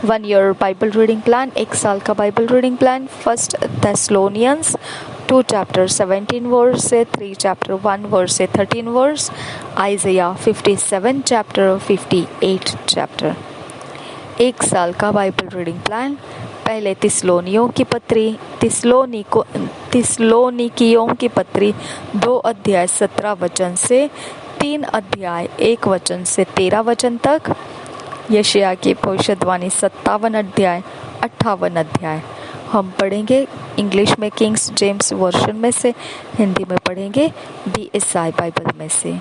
1 year Bible reading plan, 1 साल का Bible reading plan. First Thessalonians 2 chapter 17 verse से 3 chapter 1 verse से 13 verse. आइज़ाया 57 chapter 58 chapter. 1 साल का बाइबल रीडिंग प्लान। पहले तिस्सलुनिकियों की पत्री 2 अध्याय 17 वचन से 3 अध्याय 1 वचन से 13 वचन तक। यशायाह की भविष्यवाणी 57 अध्याय 58 अध्याय। हम पढ़ेंगे इंग्लिश में किंग्स जेम्स वर्जन में से, हिंदी में पढ़ेंगे BSI बाइबल में से।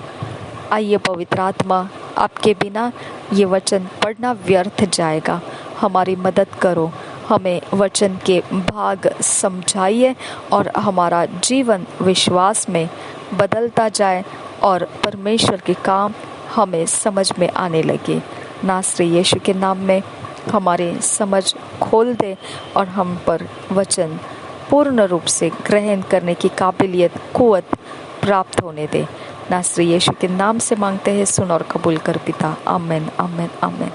आइए पवित्र आत्मा, आपके बिना ये वचन पढ़ना व्यर्थ जाएगा। हमारी मदद करो, हमें वचन के भाग समझाइए और हमारा जीवन विश्वास में बदलता जाए और परमेश्वर के काम हमें समझ में आने लगे। नासरी यीशु के नाम में हमारे समझ खोल दे और हम पर वचन पूर्ण रूप से ग्रहण करने की काबिलियत, कुव्वत प्राप्त होने दे। नासरी यीशु के नाम से मांगते हैं, सुन और कबूल कर पिता। आमीन, आमीन, आमीन।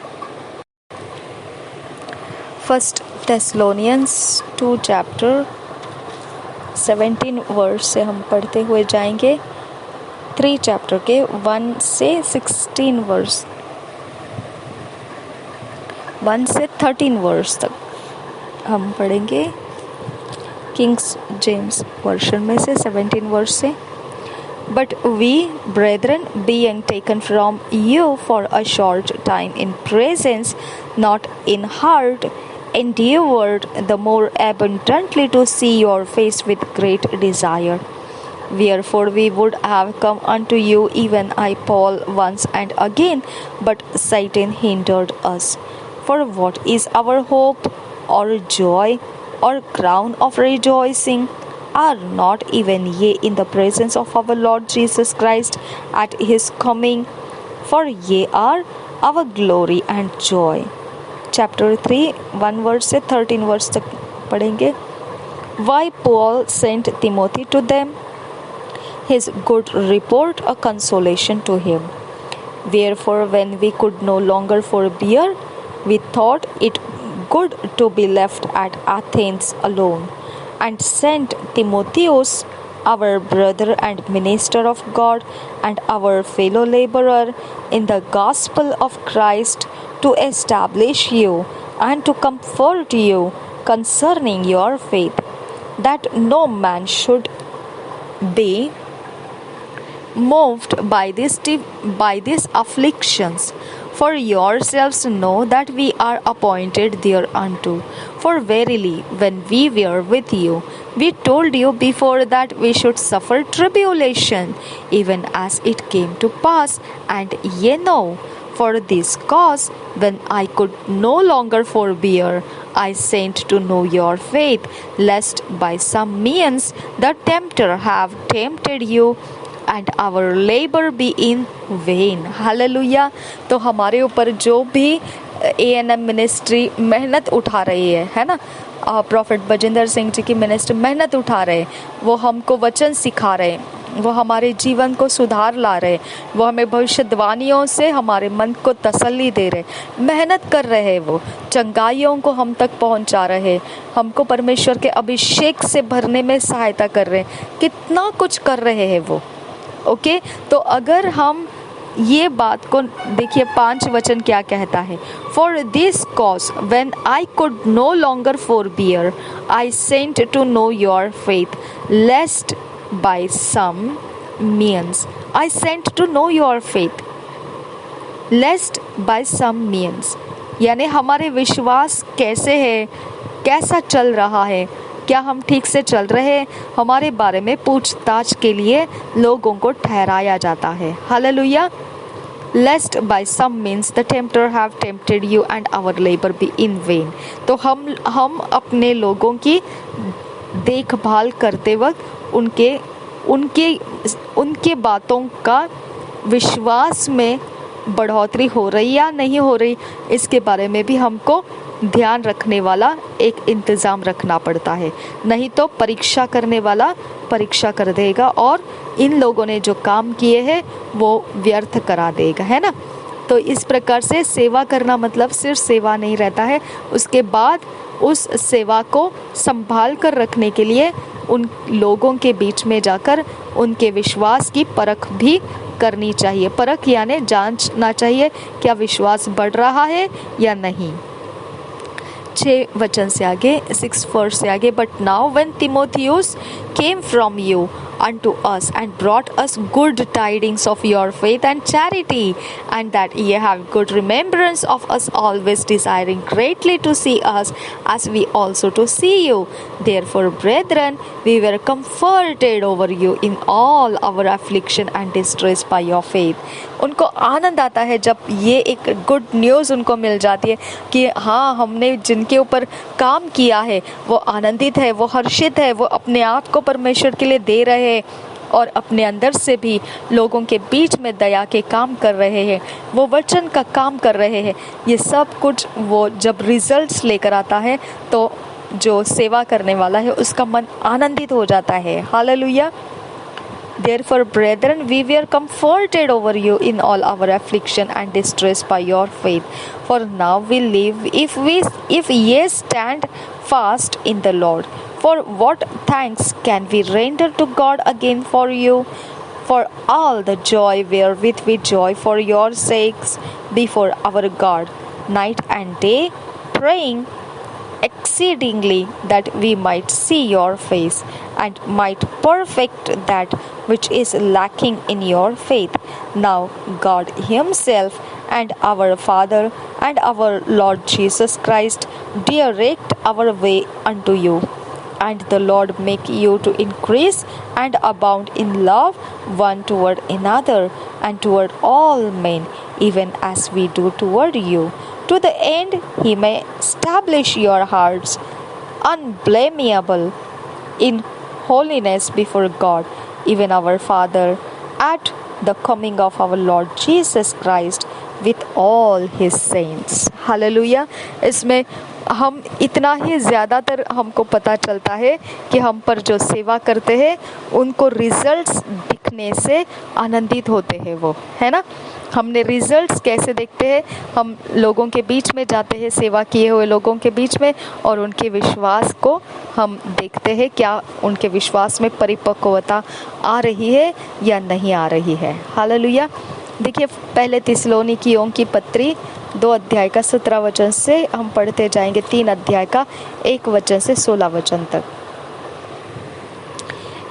फर्स्ट थेस्सलोनियंस 2 चैप्टर 17 वर्स से हम पढ़ते हुए जाएंगे 3 चैप्टर के 1 से 16 वर्स, 1 से 13 वर्स तक हम पढ़ेंगे किंग्स जेम्स वर्जन में से 17 वर्स से। But we, brethren, being taken from you for a short time in presence, not in heart, endeavored the more abundantly to see your face with great desire. Wherefore we would have come unto you, even I, Paul, once and again, but Satan hindered us. For what is our hope, or joy, or crown of rejoicing? Are not even ye in the presence of our Lord Jesus Christ at his coming? For ye are our glory and joy. Chapter 3 1 verse से 13 verse तक पढ़ेंगे। Why Paul sent Timothy to them, his good report a consolation to him. Wherefore when we could no longer forbear, we thought it good to be left at Athens alone, and sent Timotheus, our brother and minister of God, and our fellow laborer in the gospel of Christ, to establish you and to comfort you concerning your faith, that no man should be moved by these afflictions. For yourselves know that we are appointed thereunto. For verily, when we were with you, we told you before that we should suffer tribulation, even as it came to pass, and ye know. For this cause, when I could no longer forbear, I sent to know your faith, lest by some means the tempter have tempted you, and our labor be in vain. Hallelujah. तो हमारे ऊपर जो भी ANM ministry मेहनत उठा रही है ना, प्रॉफिट बजिंदर सिंह जी की मिनिस्ट्री मेहनत उठा रहे, वो हमको वचन सिखा रहे, वो हमारे जीवन को सुधार ला रहे, वो हमें भविष्यवाणियों से हमारे मन को तसल्ली दे रहे, मेहनत कर रहे हैं, वो चंगाइयों को हम तक पहुंचा रहे, हमको परमेश्वर के अभिषेक से भरने में सहायता कर रहे, कितना कुछ कर रहे हैं वो। ओके तो अगर हम ये बात को देखिए, 5 वचन क्या कहता है। For this cause when I could no longer forbear, I sent to know your faith, lest by some means, I sent to know your faith, lest by some means, यानी हमारे विश्वास कैसे है, कैसा चल रहा है, क्या हम ठीक से चल रहे हैं, हमारे बारे में पूछताछ के लिए लोगों को ठहराया जाता है। Hallelujah. Lest by some means the tempter have tempted you and our labor be in vain. तो हम अपने लोगों की देखभाल करते वक्त उनके बातों का विश्वास में बढ़ोतरी हो रही या नहीं हो रही, इसके बारे में भी हमको ध्यान रखने वाला एक इंतज़ाम रखना पड़ता है, नहीं तो परीक्षा करने वाला परीक्षा कर देगा और इन लोगों ने जो काम किए हैं वो व्यर्थ करा देगा, है ना। तो इस प्रकार से सेवा करना मतलब सिर्फ सेवा नहीं रहता है, उसके बाद उस सेवा को संभाल कर रखने के लिए उन लोगों के बीच में जाकर उनके विश्वास की परख भी करनी चाहिए। परख यानी जांचना चाहिए क्या विश्वास बढ़ रहा है या नहीं। 6 वचन से आगे, 6 वर्स से आगे, but now when Timothy came from you unto us and brought us good tidings of your faith and charity, and that ye have good remembrance of us, always desiring greatly to see us as we also to see you. Therefore, brethren, we were comforted over you in all our affliction and distress by your faith. उनको आनंद आता है जब ये एक good news उनको मिल जाती है कि हाँ, हमने जिनके ऊपर काम किया है वो आनंदित है, वो हर्षित है, वो अपने आप को परमेश्वर के लिए दे रहे हैं और अपने अंदर से भी लोगों के बीच में दया के काम कर रहे हैं, वो वचन का काम कर रहे हैं। ये सब कुछ वो जब रिजल्ट्स लेकर आता है तो जो सेवा करने वाला है उसका मन आनंदित हो जाता है। Hallelujah. Therefore, brethren, we were comforted over you in all our affliction and distress by your faith. For now we live, if ye stand fast in the Lord. For what thanks can we render to God again for you? For all the joy wherewith we joy for your sakes before our God, night and day, praying exceedingly that we might see your face and might perfect that which is lacking in your faith. Now God himself and our Father and our Lord Jesus Christ direct our way unto you, and the Lord make you to increase and abound in love one toward another and toward all men, even as we do toward you, to the end he may establish your hearts unblameable in holiness before God, even our Father, at the coming of our Lord Jesus Christ with all his saints. Hallelujah. इसमें हम इतना ही ज़्यादातर हमको पता चलता है कि हम पर जो सेवा करते हैं उनको रिजल्ट्स दिखने से आनंदित होते हैं, वो है ना। हमने रिजल्ट्स कैसे देखते हैं, हम लोगों के बीच में जाते हैं, सेवा किए हुए लोगों के बीच में, और उनके विश्वास को हम देखते हैं क्या उनके विश्वास में परिपक्वता आ रही है या नहीं आ रही है। हालेलुया। देखिए, पहले थिस्सलुनीकियों की पत्री 2 अध्याय का 17 वचन से हम पढ़ते जाएंगे 3 अध्याय का 1 वचन से 16 वचन तक।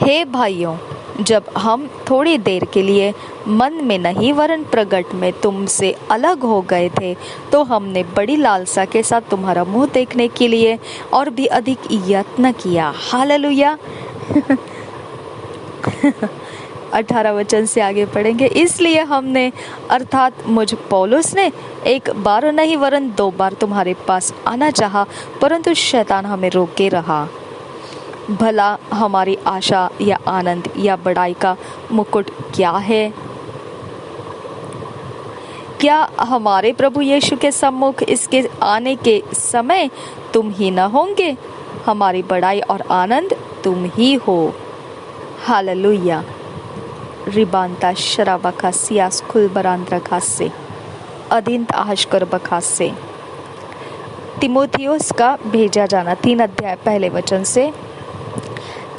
हे भाइयों, जब हम थोड़ी देर के लिए मन में नहीं वरन प्रगट में तुमसे अलग हो गए थे, तो हमने बड़ी लालसा के साथ तुम्हारा मुंह देखने के लिए और भी अधिक यत्न किया। हालेलुया। 18 वचन से आगे पढ़ेंगे। इसलिए हमने, अर्थात मुझ पौलुस ने, एक बार नहीं वरन 2 बार तुम्हारे पास आना चाहा, परंतु शैतान हमें रोके रहा। भला हमारी आशा या आनंद या बड़ाई का मुकुट क्या है? क्या हमारे प्रभु यीशु के सम्मुख इसके आने के समय तुम ही न होंगे? हमारी बड़ाई और आनंद तुम ही हो। हालेलुया। रिबांता शराबा खासियास खुल बरांद्रा खासे अदिंत आहशकर बखासे। तिमोथियस का भेजा जाना, 3 अध्याय पहले वचन से।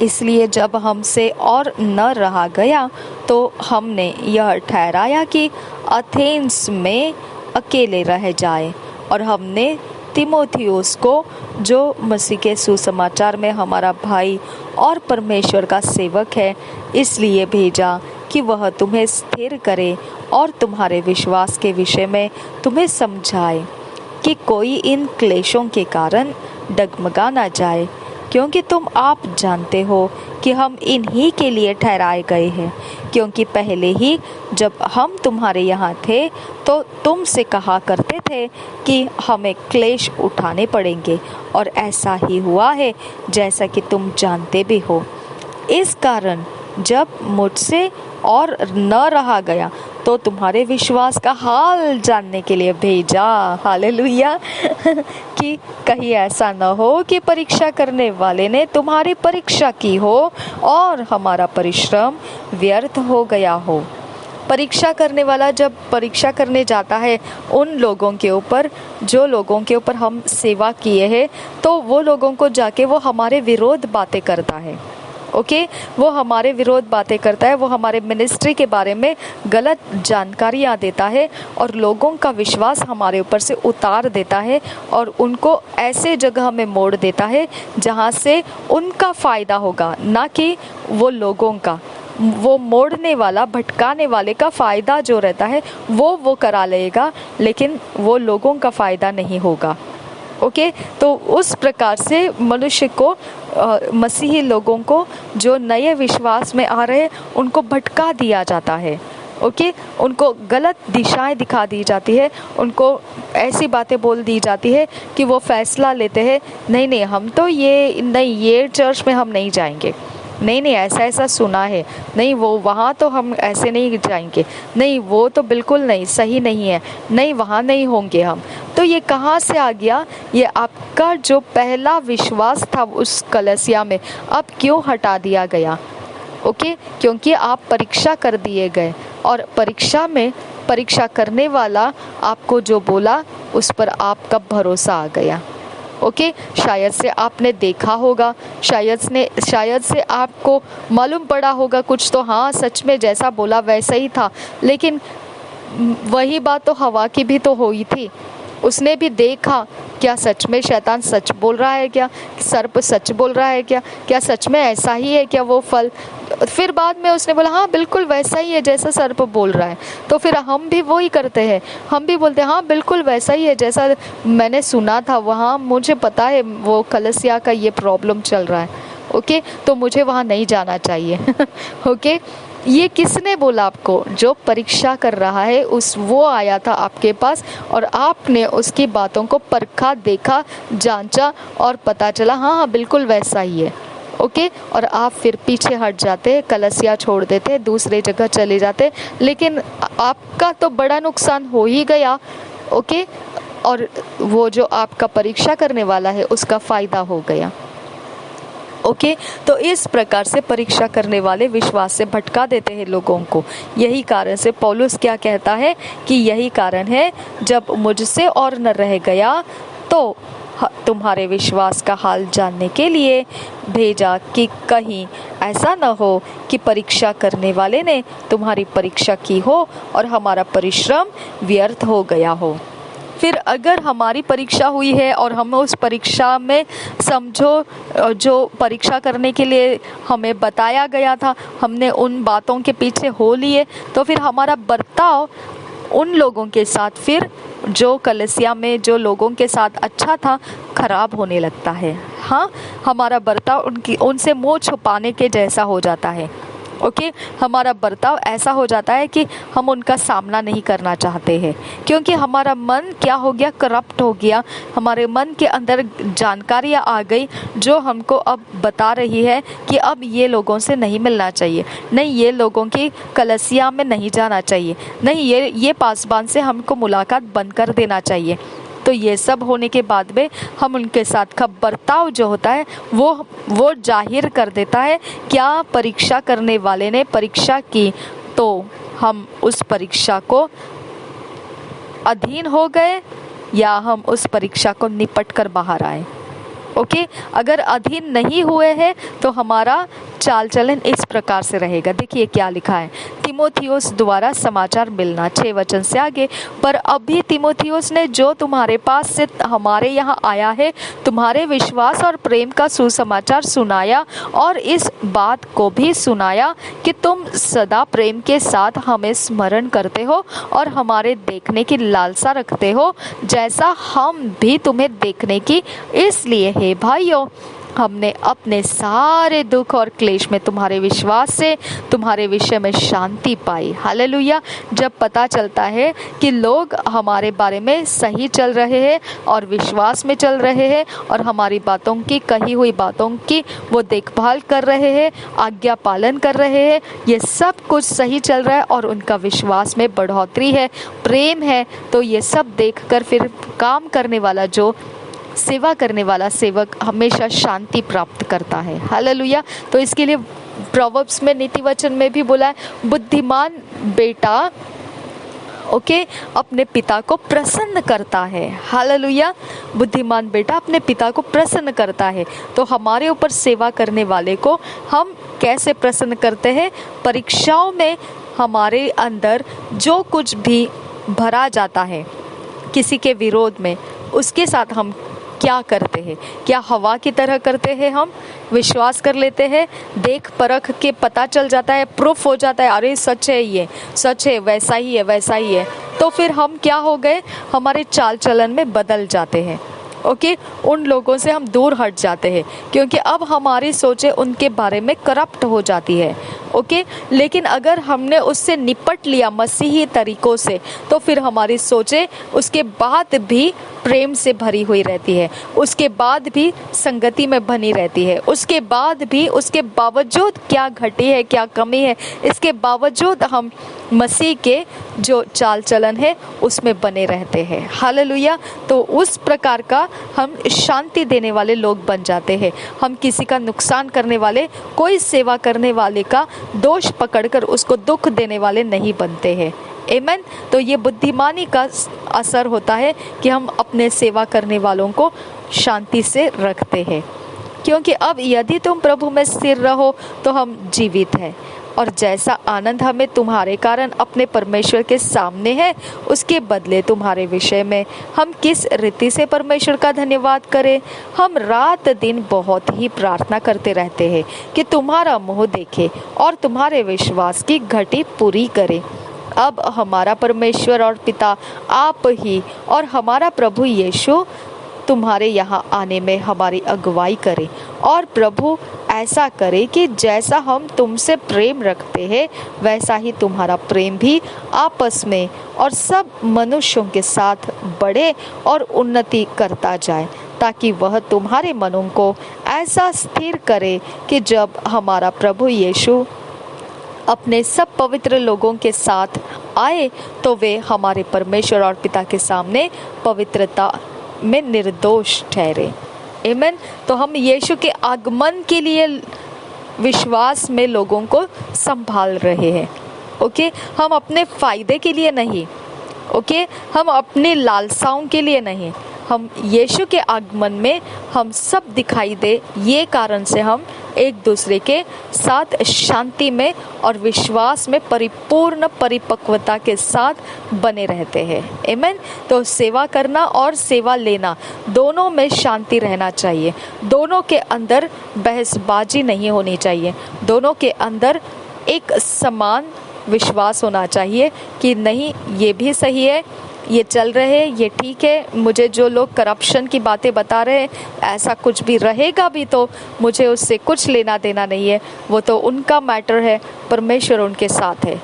इसलिए जब हमसे और न रहा गया तो हमने यह ठहराया कि एथेंस में अकेले रह जाए, और हमने तिमोथियस को, जो मसीह के सुसमाचार में हमारा भाई और परमेश्वर का सेवक है, इसलिए भेजा कि वह तुम्हें स्थिर करे और तुम्हारे विश्वास के विषय में तुम्हें समझाए कि कोई इन क्लेशों के कारण डगमगा ना जाए, क्योंकि तुम आप जानते हो कि हम इन्हीं के लिए ठहराए गए हैं। क्योंकि पहले ही जब हम तुम्हारे यहाँ थे तो तुमसे कहा करते थे कि हमें क्लेश उठाने पड़ेंगे, और ऐसा ही हुआ है, जैसा कि तुम जानते भी हो। इस कारण जब मुझसे और न रहा गया तो तुम्हारे विश्वास का हाल जानने के लिए भेजा। हालेलुया। कि कहीं ऐसा न हो कि परीक्षा करने वाले ने तुम्हारी परीक्षा की हो और हमारा परिश्रम व्यर्थ हो गया हो। परीक्षा करने वाला जब परीक्षा करने जाता है उन लोगों के ऊपर, जो लोगों के ऊपर हम सेवा किए हैं, तो वो लोगों को जाके वो हमारे विरोध बातें करता है। ओके, वो हमारे विरोध बातें करता है, वो हमारे मिनिस्ट्री के बारे में गलत जानकारियाँ देता है और लोगों का विश्वास हमारे ऊपर से उतार देता है और उनको ऐसे जगह में मोड़ देता है जहाँ से उनका फ़ायदा होगा, ना कि वो लोगों का। वो मोड़ने वाला, भटकाने वाले का फ़ायदा जो रहता है वो करा लेगा, लेकिन वो लोगों का फ़ायदा नहीं होगा। ओके, तो उस प्रकार से मनुष्य को, मसीही लोगों को जो नए विश्वास में आ रहे हैं, उनको भटका दिया जाता है। ओके, उनको गलत दिशाएं दिखा दी जाती है, उनको ऐसी बातें बोल दी जाती है कि वो फैसला लेते हैं, नहीं नहीं हम तो ये चर्च में हम नहीं जाएंगे, नहीं ऐसा सुना है, नहीं वो वहाँ तो हम ऐसे नहीं जाएंगे, नहीं वो तो बिल्कुल नहीं सही नहीं है, नहीं वहाँ नहीं होंगे हम। तो ये कहाँ से आ गया? ये आपका जो पहला विश्वास था उस कलीसिया में, अब क्यों हटा दिया गया? ओके, क्योंकि आप परीक्षा कर दिए गए और परीक्षा में परीक्षा करने वाला आपको जो बोला उस पर आपका भरोसा आ गया। ओके, शायद से आपने देखा होगा, शायद से आपको मालूम पड़ा होगा कुछ, तो हाँ सच में जैसा बोला वैसा ही था, लेकिन वही बात तो हवा की भी तो हुई थी। उसने भी देखा, क्या सच में शैतान सच बोल रहा है क्या? सर्प सच बोल रहा है क्या सच में ऐसा ही है क्या वो फल? फिर बाद में उसने बोला हाँ बिल्कुल वैसा ही है जैसा सर्प बोल रहा है। तो फिर हम भी वही करते हैं, हम भी बोलते हैं हाँ बिल्कुल वैसा ही है जैसा मैंने सुना था, वहाँ मुझे पता है वो कलीसिया का ये प्रॉब्लम चल रहा है। ओके, तो मुझे वहाँ नहीं जाना चाहिए। ओके, ये किसने बोला आपको? जो परीक्षा कर रहा है वो आया था आपके पास और आपने उसकी बातों को परखा, देखा, जांचा और पता चला हाँ बिल्कुल वैसा ही है। ओके, और आप फिर पीछे हट जाते, कलीसिया छोड़ देते, दूसरे जगह चले जाते, लेकिन आपका तो बड़ा नुकसान हो ही गया। ओके, और वो जो आपका परीक्षा करने वाला है उसका फ़ायदा हो गया। ओके, तो इस प्रकार से परीक्षा करने वाले विश्वास से भटका देते हैं लोगों को। यही कारण से पौलुस क्या कहता है कि यही कारण है जब मुझसे और न रह गया तो तुम्हारे विश्वास का हाल जानने के लिए भेजा, कि कहीं ऐसा न हो कि परीक्षा करने वाले ने तुम्हारी परीक्षा की हो और हमारा परिश्रम व्यर्थ हो गया हो। फिर अगर हमारी परीक्षा हुई है और हम उस परीक्षा में, समझो जो परीक्षा करने के लिए हमें बताया गया था, हमने उन बातों के पीछे हो लिए, तो फिर हमारा बर्ताव उन लोगों के साथ, फिर जो कलीसिया में जो लोगों के साथ अच्छा था, खराब होने लगता है। हाँ, हमारा बर्ताव उनसे मुँह छुपाने के जैसा हो जाता है। ओके, हमारा बर्ताव ऐसा हो जाता है कि हम उनका सामना नहीं करना चाहते हैं, क्योंकि हमारा मन क्या हो गया? करप्ट हो गया। हमारे मन के अंदर जानकारियाँ आ गई जो हमको अब बता रही है कि अब ये लोगों से नहीं मिलना चाहिए, नहीं ये लोगों की कलीसिया में नहीं जाना चाहिए, नहीं ये पासबान से हमको मुलाकात बंद कर देना चाहिए। तो ये सब होने के बाद में हम उनके साथ का बर्ताव जो होता है वो जाहिर कर देता है क्या परीक्षा करने वाले ने परीक्षा की तो हम उस परीक्षा को अधीन हो गए या हम उस परीक्षा को निपट कर बाहर आए। ओके, अगर अधीन नहीं हुए हैं तो हमारा चाल चलन इस प्रकार से रहेगा। देखिए क्या लिखा है, तीमुथियुस द्वारा समाचार मिलना, 6 वचन से आगे। पर अभी तीमुथियुस ने जो तुम्हारे पास से हमारे यहाँ आया है, तुम्हारे विश्वास और प्रेम का सुसमाचार सुनाया और इस बात को भी सुनाया कि तुम सदा प्रेम के साथ हमें स्मरण करते हो और हमारे देखने की लालसा रखते हो, जैसा हम भी तुम्हें देखने की। इसलिए हे भाइयों, हमने अपने सारे दुख और क्लेश में तुम्हारे विश्वास से तुम्हारे विषय में शांति पाई। हालेलुया। जब पता चलता है कि लोग हमारे बारे में सही चल रहे हैं और विश्वास में चल रहे हैं और हमारी बातों की, कही हुई बातों की वो देखभाल कर रहे हैं, आज्ञा पालन कर रहे हैं, ये सब कुछ सही चल रहा है और उनका विश्वास में बढ़ोतरी है, प्रेम है, तो ये सब देखकर फिर काम करने वाला, जो सेवा करने वाला सेवक हमेशा शांति प्राप्त करता है। हालेलुया। तो इसके लिए प्रोवर्ब्स में, नीति वचन में भी बोला है, बुद्धिमान बेटा अपने पिता को प्रसन्न करता है। हालेलुया। बुद्धिमान बेटा अपने पिता को प्रसन्न करता है। तो हमारे ऊपर सेवा करने वाले को हम कैसे प्रसन्न करते हैं? परीक्षाओं में हमारे अंदर जो कुछ भी भरा जाता है किसी के विरोध में, उसके साथ हम क्या करते हैं? क्या हवा की तरह करते हैं? हम विश्वास कर लेते हैं, देख परख के पता चल जाता है, प्रूफ हो जाता है, अरे सच है, ये सच है, वैसा ही है, वैसा ही है, तो फिर हम क्या हो गए? हमारे चाल चलन में बदल जाते हैं। उन लोगों से हम दूर हट जाते हैं, क्योंकि अब हमारी सोचें उनके बारे में करप्ट हो जाती है। लेकिन अगर हमने उससे निपट लिया मसीही तरीकों से, तो फिर हमारी सोचें उसके बाद भी प्रेम से भरी हुई रहती है, उसके बाद भी संगति में बनी रहती है, उसके बाद भी, उसके बावजूद क्या घटी है, क्या कमी है, इसके बावजूद हम मसीह के जो चाल चलन है उसमें बने रहते हैं। हालेलुया। तो उस प्रकार का हम शांति देने वाले लोग बन जाते हैं। हम किसी का नुकसान करने वाले, कोई सेवा करने वाले का दोष पकड़कर उसको दुख देने वाले नहीं बनते हैं। आमीन। तो ये बुद्धिमानी का असर होता है कि हम अपने सेवा करने वालों को शांति से रखते हैं, क्योंकि अब यदि तुम प्रभु में स्थिर रहो तो हम जीवित हैं, और जैसा आनंद हमें तुम्हारे कारण अपने परमेश्वर के सामने है, उसके बदले तुम्हारे विषय में हम किस रीति से परमेश्वर का धन्यवाद करें। हम रात दिन बहुत ही प्रार्थना करते रहते हैं कि तुम्हारा मुँह देखे और तुम्हारे विश्वास की घटी पूरी करे। अब हमारा परमेश्वर और पिता आप ही और हमारा प्रभु यीशु तुम्हारे यहाँ आने में हमारी अगुवाई करे, और प्रभु ऐसा करे कि जैसा हम तुमसे प्रेम रखते हैं वैसा ही तुम्हारा प्रेम भी आपस में और सब मनुष्यों के साथ बढ़े और उन्नति करता जाए, ताकि वह तुम्हारे मनों को ऐसा स्थिर करे कि जब हमारा प्रभु यीशु अपने सब पवित्र लोगों के साथ आए तो वे हमारे परमेश्वर और पिता के सामने पवित्रता में निर्दोष ठहरे। आमीन। तो हम यीशु के आगमन के लिए विश्वास में लोगों को संभाल रहे हैं। हम अपने फायदे के लिए नहीं, हम अपनी लालसाओं के लिए नहीं, हम यीशु के आगमन में हम सब दिखाई दे, ये कारण से हम एक दूसरे के साथ शांति में और विश्वास में परिपूर्ण परिपक्वता के साथ बने रहते हैं। आमीन। तो सेवा करना और सेवा लेना दोनों में शांति रहना चाहिए, दोनों के अंदर बहसबाजी नहीं होनी चाहिए, दोनों के अंदर एक समान विश्वास होना चाहिए कि नहीं, ये भी सही है, ये चल रहे हैं, ये ठीक है। मुझे जो लोग करप्शन की बातें बता रहे हैं, ऐसा कुछ भी रहेगा भी तो मुझे उससे कुछ लेना देना नहीं है, वो तो उनका मैटर है, परमेश्वर उनके साथ है।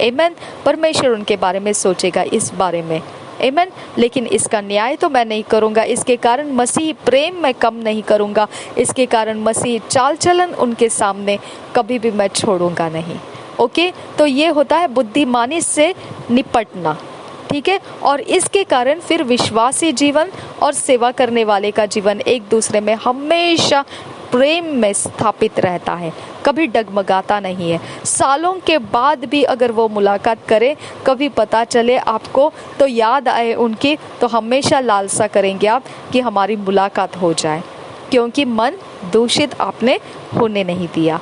आमीन। परमेश्वर उनके बारे में सोचेगा इस बारे में। आमीन। लेकिन इसका न्याय तो मैं नहीं करूँगा, इसके कारण मसीह प्रेम मैं कम नहीं करूँगा, इसके कारण मसीह चाल चलन उनके सामने कभी भी मैं छोड़ूंगा नहीं। तो ये होता है बुद्धिमानी से निपटना, ठीक है। और इसके कारण फिर विश्वासी जीवन और सेवा करने वाले का जीवन एक दूसरे में हमेशा प्रेम में स्थापित रहता है, कभी डगमगाता नहीं है। सालों के बाद भी अगर वो मुलाकात करे, कभी पता चले आपको तो याद आए उनकी, तो हमेशा लालसा करेंगे आप कि हमारी मुलाकात हो जाए, क्योंकि मन दूषित आपने होने नहीं दिया।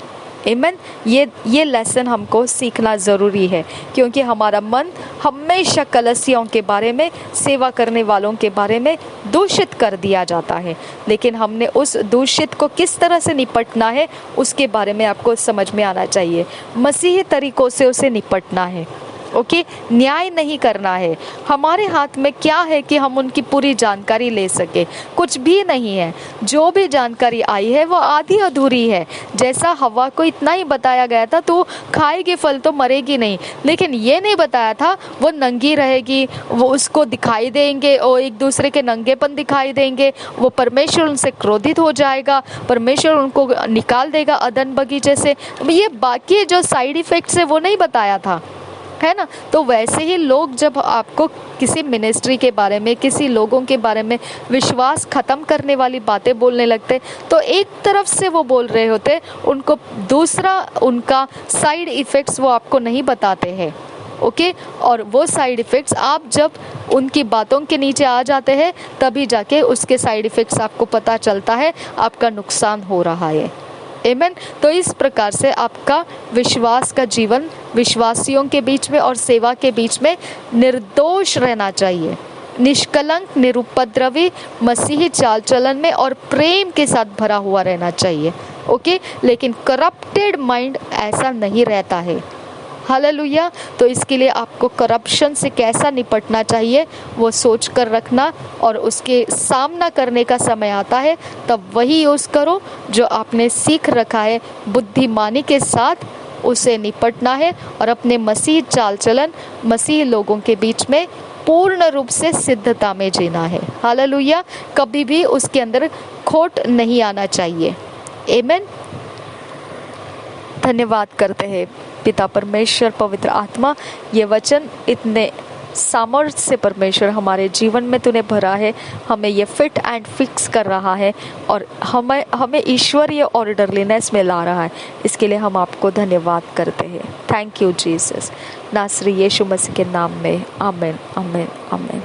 आमीन। ये लेसन हमको सीखना ज़रूरी है, क्योंकि हमारा मन हमेशा कलीसियाओं के बारे में, सेवा करने वालों के बारे में दूषित कर दिया जाता है, लेकिन हमने उस दूषित को किस तरह से निपटना है उसके बारे में आपको समझ में आना चाहिए। मसीही तरीकों से उसे निपटना है। न्याय नहीं करना है। हमारे हाथ में क्या है कि हम उनकी पूरी जानकारी ले सके? कुछ भी नहीं है। जो भी जानकारी आई है वो आधी अधूरी है। जैसा हवा को इतना ही बताया गया था, तो खाएगी फल तो मरेगी नहीं, लेकिन ये नहीं बताया था वो नंगी रहेगी, वो उसको दिखाई देंगे और एक दूसरे के नंगेपन दिखाई देंगे, वो परमेश्वर उनसे क्रोधित हो जाएगा, परमेश्वर उनको निकाल देगा अदन बगीचे से। ये बाकी जो साइड इफ़ेक्ट्स है वो नहीं बताया था। है ना। तो वैसे ही लोग जब आपको किसी मिनिस्ट्री के बारे में, किसी लोगों के बारे में विश्वास ख़त्म करने वाली बातें बोलने लगते, तो एक तरफ से वो बोल रहे होते, उनको दूसरा उनका साइड इफ़ेक्ट्स वो आपको नहीं बताते हैं। ओके, और वो साइड इफ़ेक्ट्स आप जब उनकी बातों के नीचे आ जाते हैं तभी जाके उसके साइड इफ़ेक्ट्स आपको पता चलता है, आपका नुकसान हो रहा है। आमीन। तो इस प्रकार से आपका विश्वास का जीवन विश्वासियों के बीच में और सेवा के बीच में निर्दोष रहना चाहिए, निष्कलंक, निरुपद्रवी, मसीही चाल चलन में और प्रेम के साथ भरा हुआ रहना चाहिए। ओके, लेकिन करप्टेड माइंड ऐसा नहीं रहता है। हालेलुया। तो इसके लिए आपको करप्शन से कैसा निपटना चाहिए वो सोच कर रखना, और उसके सामना करने का समय आता है तब वही यूज़ करो जो आपने सीख रखा है, बुद्धिमानी के साथ उसे निपटना है और अपने मसीह चाल चलन, मसीह लोगों के बीच में पूर्ण रूप से सिद्धता में जीना है। हालेलुया। कभी भी उसके अंदर खोट नहीं आना चाहिए। आमीन। धन्यवाद करते हैं पिता परमेश्वर, पवित्र आत्मा, ये वचन इतने सामर्थ्य से परमेश्वर हमारे जीवन में तूने भरा है, हमें ये फिट एंड फिक्स कर रहा है और हमें ईश्वरीय ऑर्डरलीनेस में ला रहा है। इसके लिए हम आपको धन्यवाद करते हैं। Thank you Jesus. नासरी यीशु मसीह के नाम में आमीन, आमीन, आमीन।